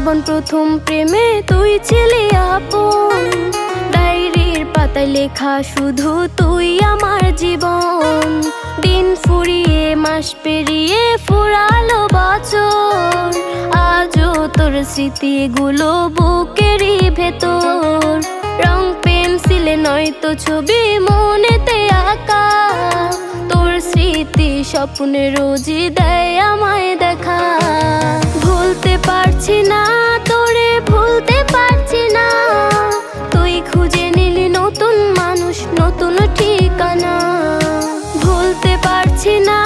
জীবন প্রথম প্রেমে তুই ছিলি আপন, ডায়েরির পাতায় লেখা শুধু তুই আমার জীবন। দিন ফুরিয়ে মাস পেরিয়ে ফুরালো বছর, আজও তোর স্মৃতিগুলো বুকেরই ভেতর। রং পেন্সিলে নয়তো ছবি মনেতে আঁকা, তোর স্মৃতি স্বপ্নে রোজই দেয় আমায় দেখা। ভুলতে পারছি না তোরে, ভুলতে পারছি না, তুই খুঁজে নিলি নতুন মানুষ, নতুন ঠিকানা। ভুলতে পারছি না